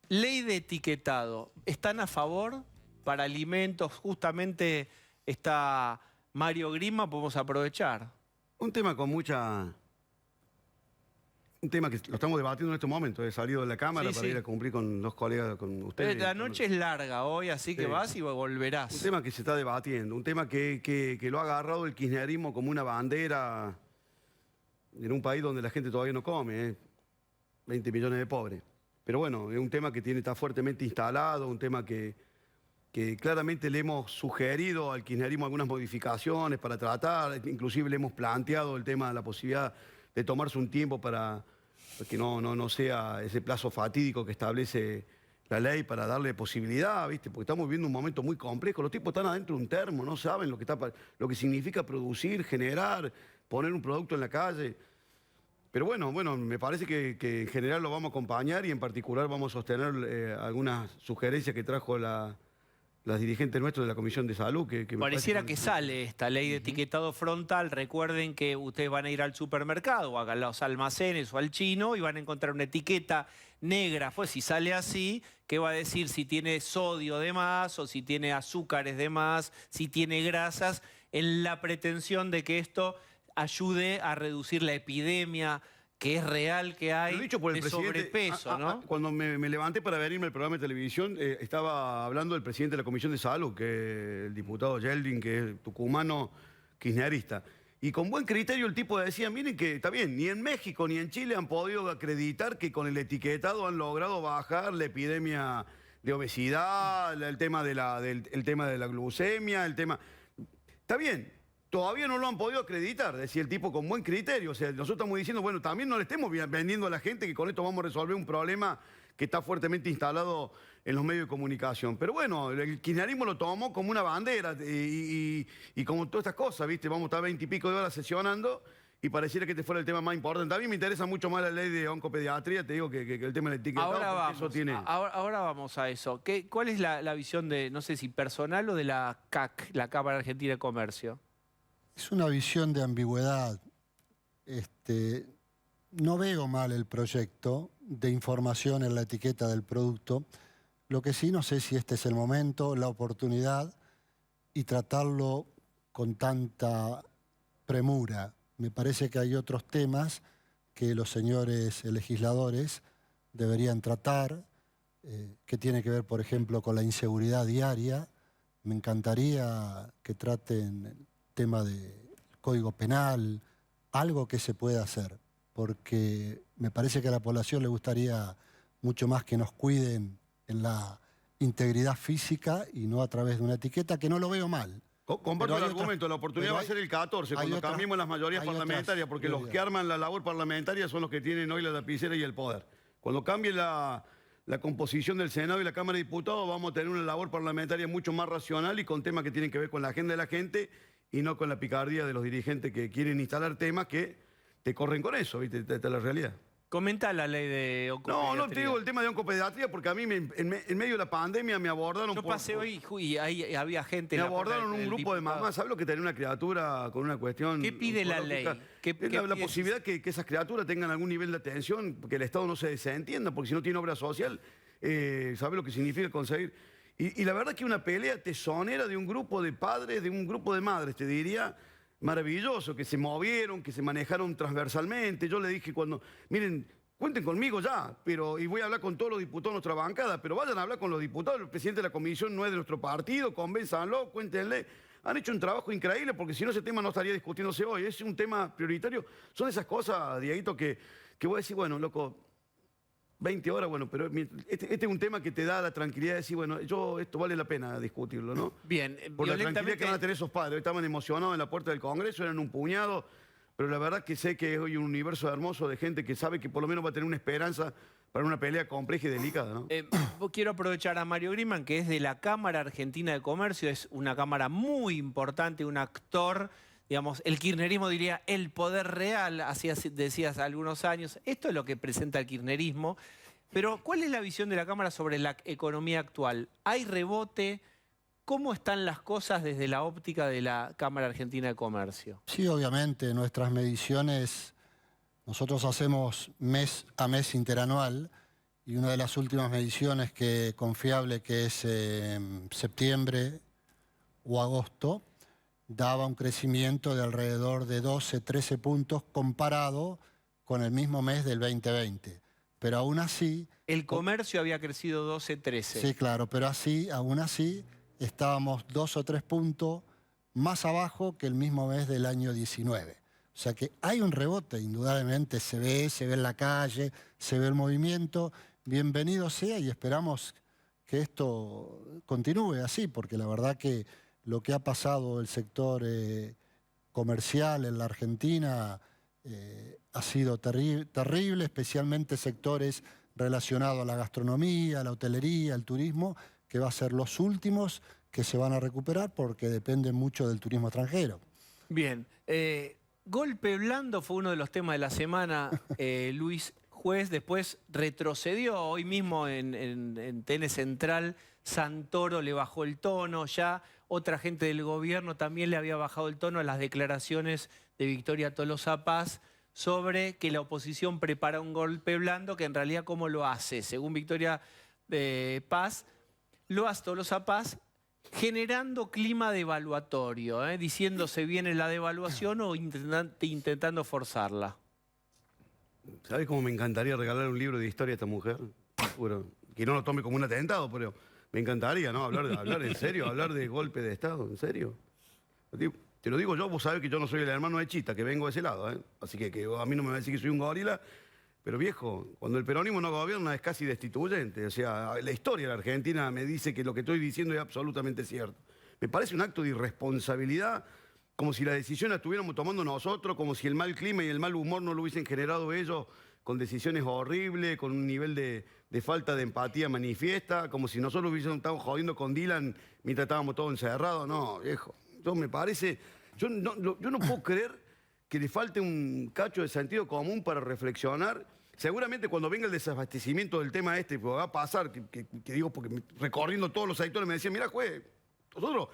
Ley de etiquetado. ¿Están a favor para alimentos? Justamente está Mario Grima, podemos aprovechar. Un tema con mucha... Un tema que lo estamos debatiendo en este momento. He salido de la Cámara Sí, para sí. ir a cumplir con los colegas, con ustedes. La noche es larga hoy, así que Sí. vas y volverás. Un tema que se está debatiendo, un tema que lo ha agarrado el kirchnerismo como una bandera en un país donde la gente todavía no come, 20 millones de pobres. Pero bueno, es un tema que está fuertemente instalado, un tema que claramente le hemos sugerido al kirchnerismo algunas modificaciones para tratar, inclusive le hemos planteado el tema de la posibilidad de tomarse un tiempo para que no sea ese plazo fatídico que establece la ley para darle posibilidad, ¿viste? Porque estamos viviendo un momento muy complejo. Los tipos están adentro de un termo, no saben lo que significa producir, generar, poner un producto en la calle. Pero bueno, me parece que en general lo vamos a acompañar y en particular vamos a sostener algunas sugerencias que trajo las dirigentes nuestros de la Comisión de Salud. Que me Pareciera parece que sale esta ley de etiquetado frontal. Recuerden que ustedes van a ir al supermercado o a los almacenes o al chino y van a encontrar una etiqueta negra. Pues si sale así, que va a decir si tiene sodio de más o si tiene azúcares de más, si tiene grasas, en la pretensión de que esto ayude a reducir la epidemia que es real que hay Lo dicho por el de presidente, sobrepeso, ¿no? Cuando me levanté para venirme al programa de televisión, estaba hablando el presidente de la Comisión de Salud, que es el diputado Yeldin, que es tucumano kirchnerista. Y con buen criterio el tipo decía, miren que está bien, ni en México ni en Chile han podido acreditar que con el etiquetado han logrado bajar la epidemia de obesidad, el tema de la glucemia, el tema... Está bien. Todavía no lo han podido acreditar, decía el tipo con buen criterio. O sea, nosotros estamos diciendo, bueno, también no le estemos vendiendo a la gente que con esto vamos a resolver un problema que está fuertemente instalado en los medios de comunicación. Pero bueno, el kirchnerismo lo tomó como una bandera y como todas estas cosas, ¿viste? Vamos a estar 20 y pico de horas sesionando y pareciera que este fuera el tema más importante. A mí me interesa mucho más la ley de oncopediatría, te digo, que el tema del etiquetado. Ahora vamos a eso. ¿Cuál es la visión de, no sé si personal o de la CAC, la Cámara Argentina de Comercio? Es una visión de ambigüedad. No veo mal el proyecto de información en la etiqueta del producto. Lo que sí, no sé si este es el momento, la oportunidad y tratarlo con tanta premura. Me parece que hay otros temas que los señores legisladores deberían tratar, que tiene que ver, por ejemplo, con la inseguridad diaria. Me encantaría que traten el tema del Código Penal, algo que se pueda hacer, porque me parece que a la población le gustaría mucho más que nos cuiden en la integridad física y no a través de una etiqueta, que no lo veo mal. Comparto el argumento, la oportunidad va a ser el 14, cuando cambiemos las mayorías parlamentarias, porque los que arman la labor parlamentaria son los que tienen hoy la lapicera y el poder. Cuando cambie la composición del Senado y la Cámara de Diputados, vamos a tener una labor parlamentaria mucho más racional y con temas que tienen que ver con la agenda de la gente y no con la picardía de los dirigentes que quieren instalar temas que te corren con eso, ¿viste? Esta es la realidad. Comenta la ley de oncopediatría. No te digo el tema de oncopediatría porque a mí en medio de la pandemia me abordaron... Yo pasé hoy y ahí había gente... Me abordaron un grupo de mamás. ¿Sabes lo que tener una criatura con una cuestión... ¿Qué pide la ley? La posibilidad que esas criaturas tengan algún nivel de atención, que el Estado no se desentienda, porque si no tiene obra social, ¿sabes lo que significa conseguir? Y la verdad es que una pelea tesonera de un grupo de padres, de un grupo de madres, te diría... Maravilloso, que se movieron, que se manejaron transversalmente. Yo le dije cuando, miren, cuenten conmigo ya, y voy a hablar con todos los diputados de nuestra bancada, pero vayan a hablar con los diputados. El presidente de la comisión no es de nuestro partido, convénzanlo, cuéntenle. Han hecho un trabajo increíble porque si no ese tema no estaría discutiéndose hoy. Es un tema prioritario. Son esas cosas, Dieguito, que voy a decir, bueno, loco, 20 horas, bueno, pero este es un tema que te da la tranquilidad de decir, bueno, esto vale la pena discutirlo, ¿no? Bien, por la tranquilidad que van a tener esos padres. Hoy estaban emocionados en la puerta del Congreso, eran un puñado, pero la verdad que sé que es hoy un universo hermoso de gente que sabe que por lo menos va a tener una esperanza para una pelea compleja y delicada, ¿no? Quiero aprovechar a Mario Grimman, que es de la Cámara Argentina de Comercio, es una cámara muy importante, un actor... Digamos, el kirchnerismo diría el poder real, así decías algunos años. Esto es lo que presenta el kirchnerismo. Pero, ¿cuál es la visión de la Cámara sobre la economía actual? ¿Hay rebote? ¿Cómo están las cosas desde la óptica de la Cámara Argentina de Comercio? Sí, obviamente, nuestras mediciones, nosotros hacemos mes a mes interanual y una de las últimas mediciones confiable, que es septiembre o agosto, daba un crecimiento de alrededor de 12, 13 puntos comparado con el mismo mes del 2020. Pero aún así... El comercio había crecido 12, 13. Sí, claro, pero aún así estábamos 2 o 3 puntos más abajo que el mismo mes del año 19. O sea que hay un rebote, indudablemente, se ve en la calle, se ve el movimiento. Bienvenido sea y esperamos que esto continúe así, porque la verdad que lo que ha pasado el sector comercial en la Argentina ha sido terrible, especialmente sectores relacionados a la gastronomía, a la hotelería, al turismo, que va a ser los últimos que se van a recuperar porque dependen mucho del turismo extranjero. Bien. Golpe blando fue uno de los temas de la semana, Luis Juez. Después retrocedió hoy mismo en TN Central. Santoro le bajó el tono, ya otra gente del gobierno también le había bajado el tono a las declaraciones de Victoria Tolosa Paz sobre que la oposición prepara un golpe blando, que en realidad ¿cómo lo hace? Según Victoria Paz, lo hace Tolosa Paz generando clima devaluatorio, diciendo se viene la devaluación o intentando forzarla. ¿Sabes cómo me encantaría regalar un libro de historia a esta mujer? Bueno, que no lo tome como un atentado, pero me encantaría, ¿no? Hablar en serio, hablar de golpe de Estado, ¿en serio? Te lo digo yo, vos sabés que yo no soy el hermano de Chita, que vengo de ese lado, ¿eh? Así que a mí no me va a decir que soy un gorila, pero viejo, cuando el peronismo no gobierna es casi destituyente. O sea, la historia de la Argentina me dice que lo que estoy diciendo es absolutamente cierto. Me parece un acto de irresponsabilidad, como si la decisión la estuviéramos tomando nosotros, como si el mal clima y el mal humor no lo hubiesen generado ellos con decisiones horribles, con un nivel de falta de empatía manifiesta, como si nosotros hubiésemos estado jodiendo con Dylan mientras estábamos todos encerrados. No, viejo. Yo me parece... Yo no puedo creer que le falte un cacho de sentido común para reflexionar. Seguramente cuando venga el desabastecimiento del tema este, pues va a pasar, que digo, porque recorriendo todos los sectores me decían, mira, juez, nosotros,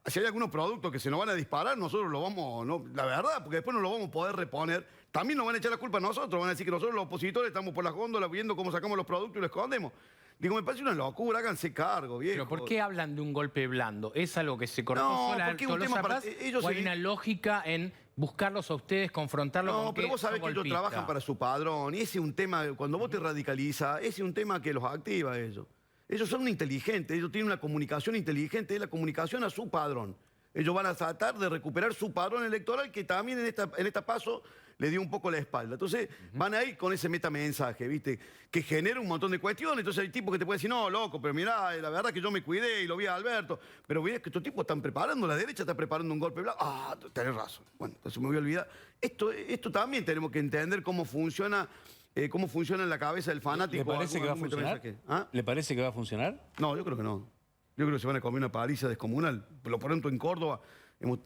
si hay algunos productos que se nos van a disparar, nosotros lo vamos, no, la verdad, porque después no lo vamos a poder reponer, también nos van a echar la culpa a nosotros, van a decir que nosotros los opositores estamos por las góndolas viendo cómo sacamos los productos y los escondemos. Digo, me parece una locura, háganse cargo, viejo. Pero ¿por qué hablan de un golpe blando? ¿Es algo que se cortó sola porque es un todos tema los para... atrás? ellos ¿O hay una lógica en buscarlos a ustedes, confrontarlos con No, pero vos sabés que ellos trabajan para su padrón. Y ese es un tema, cuando vos te radicalizas, ese es un tema que los activa a ellos. Ellos son inteligentes, ellos tienen una comunicación inteligente, es la comunicación a su padrón. Ellos van a tratar de recuperar su padrón electoral que también en esta paso le dio un poco la espalda. Entonces van a ir con ese metamensaje, ¿viste? Que genera un montón de cuestiones. Entonces hay tipos que te pueden decir, no, loco, pero mirá, la verdad que yo me cuidé y lo vi a Alberto. Pero mirá que estos tipos están preparando, la derecha está preparando un golpe blanco. Ah, tenés razón. Bueno, entonces me voy a olvidar. Esto también tenemos que entender cómo funciona en la cabeza del fanático. ¿Le parece que va a funcionar? ¿Ah? ¿Le parece que va a funcionar? No, yo creo que no. Yo creo que se van a comer una paliza descomunal. Por lo pronto en Córdoba, lo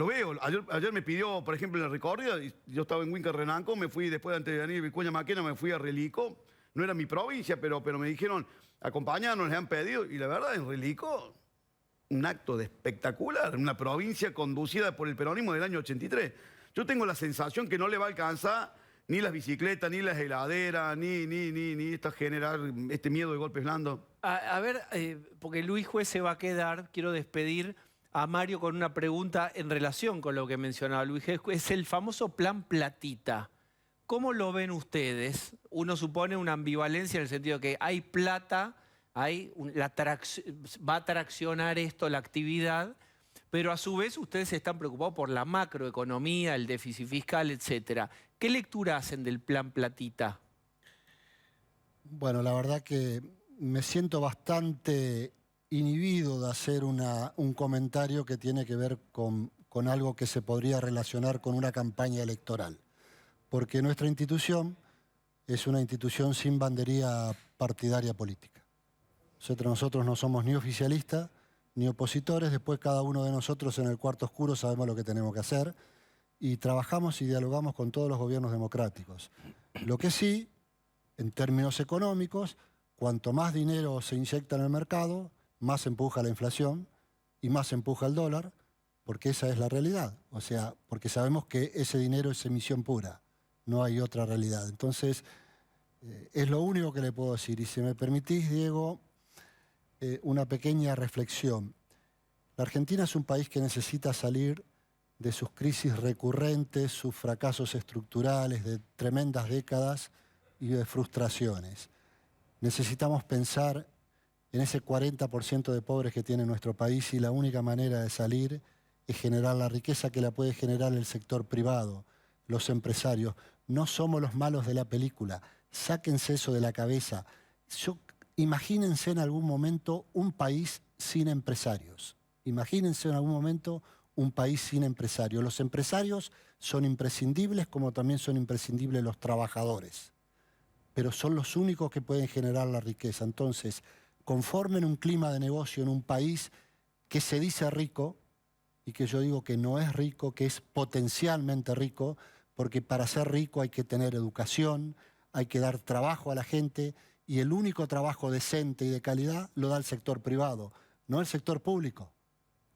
veo. Ayer me pidió, por ejemplo, en la recorrida, yo estaba en Huinca Renanco, me fui después de Daniel Vicuña Maquena, me fui a Relico. No era mi provincia, pero me dijeron, acompañarnos, les han pedido. Y la verdad, en Relico, un acto de espectacular. Una provincia conducida por el peronismo del año 83. Yo tengo la sensación que no le va a alcanzar ni las bicicletas, ni las heladeras, ni generar este miedo de golpes blandos. A ver, porque Luis Juez se va a quedar, quiero despedir a Mario con una pregunta en relación con lo que mencionaba Luis Juez. Es el famoso plan Platita. ¿Cómo lo ven ustedes? Uno supone una ambivalencia en el sentido que hay plata, va a traccionar esto, la actividad, pero a su vez ustedes están preocupados por la macroeconomía, el déficit fiscal, etcétera. ¿Qué lectura hacen del plan Platita? Bueno, la verdad que me siento bastante inhibido de hacer un comentario que tiene que ver con algo que se podría relacionar con una campaña electoral. Porque nuestra institución es una institución sin bandería partidaria política. Nosotros no somos ni oficialistas ni opositores, después cada uno de nosotros en el cuarto oscuro sabemos lo que tenemos que hacer y trabajamos y dialogamos con todos los gobiernos democráticos. Lo que sí, en términos económicos, cuanto más dinero se inyecta en el mercado, más empuja la inflación y más empuja el dólar, porque esa es la realidad. O sea, porque sabemos que ese dinero es emisión pura, no hay otra realidad. Entonces, es lo único que le puedo decir. Y si me permitís, Diego, una pequeña reflexión. La Argentina es un país que necesita salir de sus crisis recurrentes, sus fracasos estructurales, de tremendas décadas y de frustraciones. Necesitamos pensar en ese 40% de pobres que tiene nuestro país y la única manera de salir es generar la riqueza que la puede generar el sector privado, los empresarios. No somos los malos de la película, sáquense eso de la cabeza. Imagínense en algún momento un país sin empresarios. Imagínense en algún momento un país sin empresarios. Los empresarios son imprescindibles como también son imprescindibles los trabajadores. Pero son los únicos que pueden generar la riqueza. Entonces, conformen un clima de negocio en un país que se dice rico y que yo digo que no es rico, que es potencialmente rico, porque para ser rico hay que tener educación, hay que dar trabajo a la gente y el único trabajo decente y de calidad lo da el sector privado, no el sector público.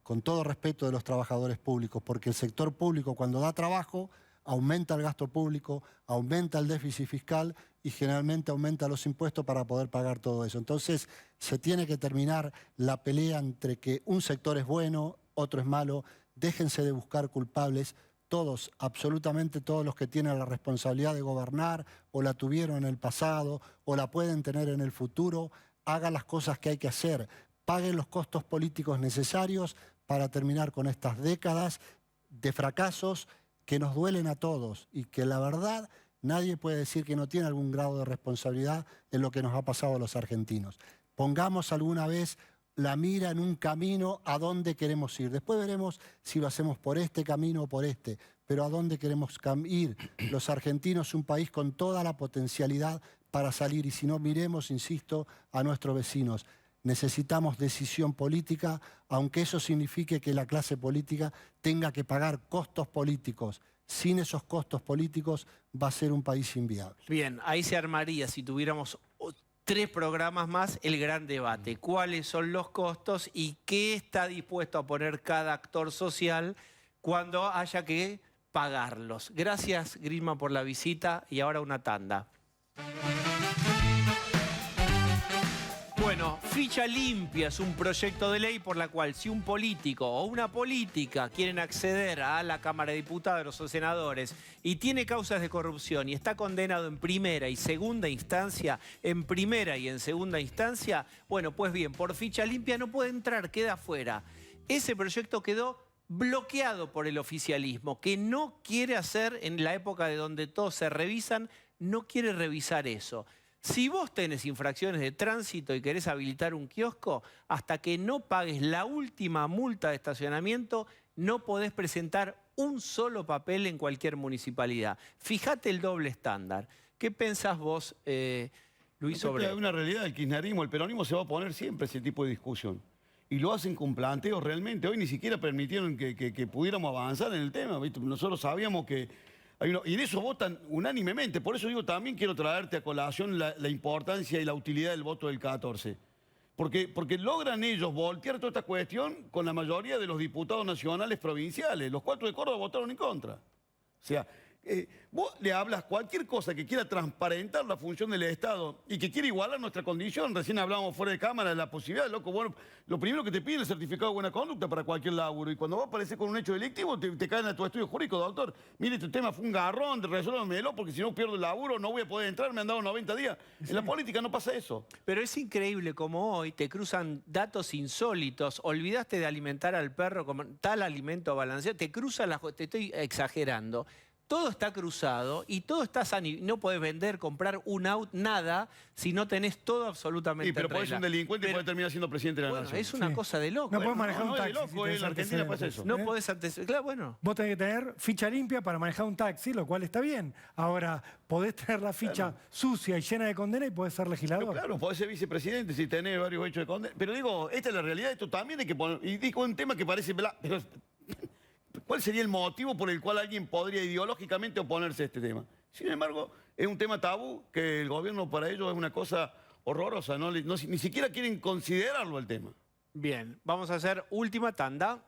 Con todo respeto de los trabajadores públicos, porque el sector público cuando da trabajo aumenta el gasto público, aumenta el déficit fiscal y generalmente aumenta los impuestos para poder pagar todo eso. Entonces se tiene que terminar la pelea entre que un sector es bueno, otro es malo. Déjense de buscar culpables. Todos, absolutamente todos los que tienen la responsabilidad de gobernar o la tuvieron en el pasado o la pueden tener en el futuro, hagan las cosas que hay que hacer, paguen los costos políticos necesarios para terminar con estas décadas de fracasos que nos duelen a todos y que la verdad nadie puede decir que no tiene algún grado de responsabilidad en lo que nos ha pasado a los argentinos. Pongamos alguna vez la mira en un camino a dónde queremos ir. Después veremos si lo hacemos por este camino o por este, pero a dónde queremos ir. Los argentinos, un país con toda la potencialidad para salir y si no, miremos, insisto, a nuestros vecinos. Necesitamos decisión política, aunque eso signifique que la clase política tenga que pagar costos políticos. Sin esos costos políticos va a ser un país inviable. Bien, ahí se armaría, si tuviéramos 3 programas más, el gran debate. ¿Cuáles son los costos y qué está dispuesto a poner cada actor social cuando haya que pagarlos? Gracias, Griezmann, por la visita y ahora una tanda. Bueno, Ficha Limpia es un proyecto de ley por la cual si un político o una política quieren acceder a la Cámara de Diputados o senadores y tiene causas de corrupción y está condenado en primera y segunda instancia, en primera y en segunda instancia, bueno, pues bien, por Ficha Limpia no puede entrar, queda fuera. Ese proyecto quedó bloqueado por el oficialismo, que no quiere hacer, en la época de donde todos se revisan, no quiere revisar eso. Si vos tenés infracciones de tránsito y querés habilitar un kiosco, hasta que no pagues la última multa de estacionamiento, no podés presentar un solo papel en cualquier municipalidad. Fíjate el doble estándar. ¿Qué pensás vos, Luis, sobre Hay una realidad, el kirchnerismo, el peronismo se va a poner siempre ese tipo de discusión. Y lo hacen con planteos realmente. Hoy ni siquiera permitieron que pudiéramos avanzar en el tema, ¿viste? Nosotros sabíamos que... y en eso votan unánimemente. Por eso digo, también quiero traerte a colación la importancia y la utilidad del voto del 14. Porque logran ellos voltear toda esta cuestión con la mayoría de los diputados nacionales provinciales. Los 4 de Córdoba votaron en contra. O sea, vos le hablas cualquier cosa que quiera transparentar la función del Estado y que quiera igualar nuestra condición. Recién hablábamos fuera de cámara de la posibilidad, loco, bueno, lo primero que te piden es el certificado de buena conducta para cualquier laburo. Y cuando vos apareces con un hecho delictivo, te caen a tu estudio jurídico, doctor. Mire, este tema fue un garrón, resuélvamelo, porque si no pierdo el laburo, no voy a poder entrar, me han dado 90 días. En la política no pasa eso. Pero es increíble como hoy te cruzan datos insólitos. Olvidaste de alimentar al perro como tal alimento balanceado. Te cruzan te estoy exagerando. Todo está cruzado y todo está no podés vender, comprar un auto, nada, si no tenés todo absolutamente Sí, pero en regla. podés ser un delincuente y podés terminar siendo presidente de la nación. Es una cosa de loco. No podés manejar un taxi. No es de loco, si en la Argentina pasa eso. No podés anteceder. Claro, bueno. Vos tenés que tener ficha limpia para manejar un taxi, lo cual está bien. Ahora, podés tener la ficha sucia y llena de condena y podés ser legislador. Pero claro, podés ser vicepresidente si tenés varios hechos de condena. Pero digo, esta es la realidad, esto también hay que poner... Y digo un tema que parece... Pero, ¿cuál sería el motivo por el cual alguien podría ideológicamente oponerse a este tema? Sin embargo, es un tema tabú que el gobierno para ellos es una cosa horrorosa. Ni siquiera quieren considerarlo el tema. Bien, vamos a hacer última tanda.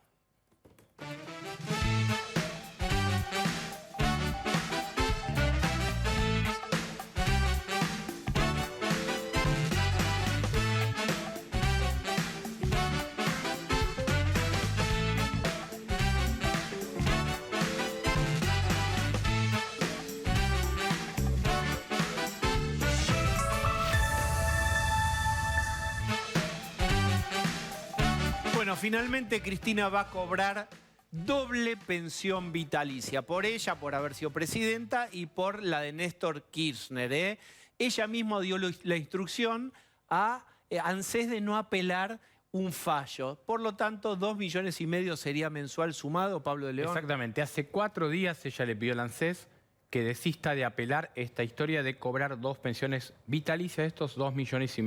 Bueno, finalmente Cristina va a cobrar doble pensión vitalicia. Por ella, por haber sido presidenta, y por la de Néstor Kirchner. Ella misma dio la instrucción a ANSES de no apelar un fallo. Por lo tanto, 2,5 millones sería mensual sumado, Pablo de León. Exactamente. Hace 4 días ella le pidió al ANSES que desista de apelar esta historia de cobrar 2 pensiones vitalicias, estos 2,5 millones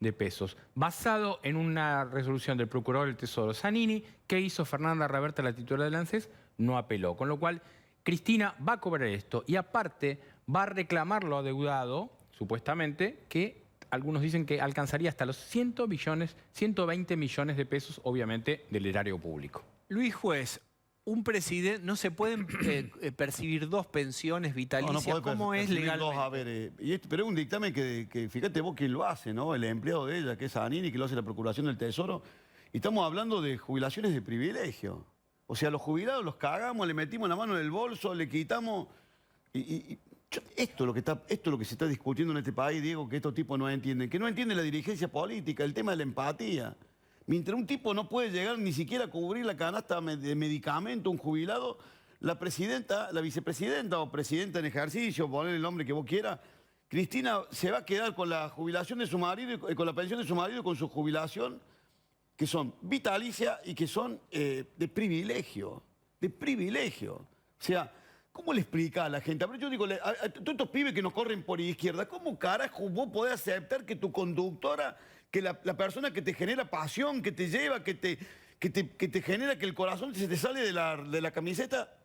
de pesos, basado en una resolución del Procurador del Tesoro Zanini. ¿Qué hizo Fernanda Raberta, la titular del ANSES? No apeló, con lo cual Cristina va a cobrar esto y aparte va a reclamar lo adeudado, supuestamente, que algunos dicen que alcanzaría hasta los 120 millones de pesos, obviamente, del erario público. Luis Juez, un presidente, no se pueden percibir 2 pensiones vitalicias. No ¿Cómo es legalmente? A ver, pero es un dictamen que fíjate vos quién lo hace, ¿no? El empleado de ella, que es Zanini, que lo hace la Procuración del Tesoro. Y estamos hablando de jubilaciones de privilegio. O sea, los jubilados los cagamos, le metimos la mano en el bolso, le quitamos... Esto es lo que se está discutiendo en este país, Diego, que estos tipos no entienden. Que no entienden la dirigencia política, el tema de la empatía. Mientras un tipo no puede llegar ni siquiera a cubrir la canasta de medicamento, un jubilado, la vicepresidenta o presidenta en ejercicio, poner el nombre que vos quieras, Cristina se va a quedar con la jubilación de su marido, con la pensión de su marido, con su jubilación, que son vitalicia y que son de privilegio. De privilegio. O sea, ¿cómo le explica a la gente? A ver, yo digo, a todos estos pibes que nos corren por izquierda, ¿cómo carajo vos podés aceptar que tu conductora que la persona que te genera pasión, que te lleva, que te genera que el corazón se te sale de la camiseta,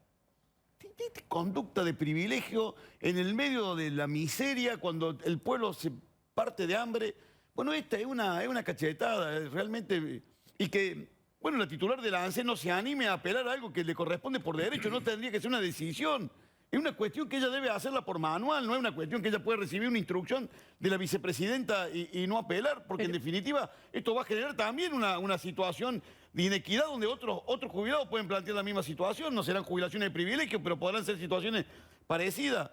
tiene conducta de privilegio en el medio de la miseria, cuando el pueblo se parte de hambre. Bueno, esta es una cachetada, realmente, y que, bueno, la titular de la ANSES no se anime a apelar a algo que le corresponde por derecho, no tendría que ser una decisión. Es una cuestión que ella debe hacerla por manual, no es una cuestión que ella puede recibir una instrucción de la vicepresidenta y no apelar, porque en definitiva esto va a generar también una situación de inequidad donde otros jubilados pueden plantear la misma situación, no serán jubilaciones de privilegio, pero podrán ser situaciones parecidas.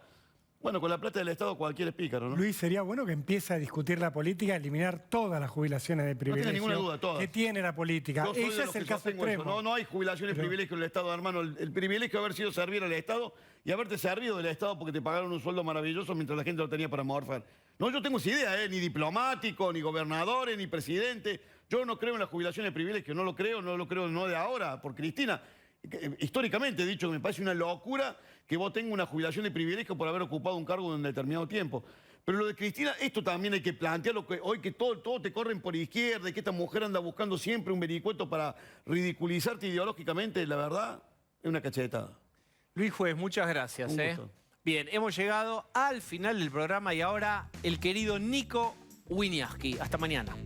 Bueno, con la plata del Estado cualquier es pícaro, ¿no? Luis, sería bueno que empiece a discutir la política, eliminar todas las jubilaciones de privilegio. No tiene ninguna duda, todas. Que tiene la política. Yo soy de Ese los es que el caso sostengo eso. extremo. No hay jubilaciones de privilegio en el Estado, hermano. El privilegio de haber sido servir al Estado y haberte servido del Estado porque te pagaron un sueldo maravilloso mientras la gente lo tenía para morfar. No, yo tengo esa idea, ni diplomático, ni gobernadores, ni presidente. Yo no creo en las jubilaciones de privilegio, no lo creo no de ahora, por Cristina. Históricamente he dicho que me parece una locura que vos tengas una jubilación de privilegio por haber ocupado un cargo en un determinado tiempo. Pero lo de Cristina, esto también hay que plantearlo, que hoy que todo te corren por izquierda y que esta mujer anda buscando siempre un vericueto para ridiculizarte ideológicamente, la verdad, es una cachetada. Luis Juez, muchas gracias. Un gusto. Bien, hemos llegado al final del programa y ahora el querido Nico Winiarski. Hasta mañana.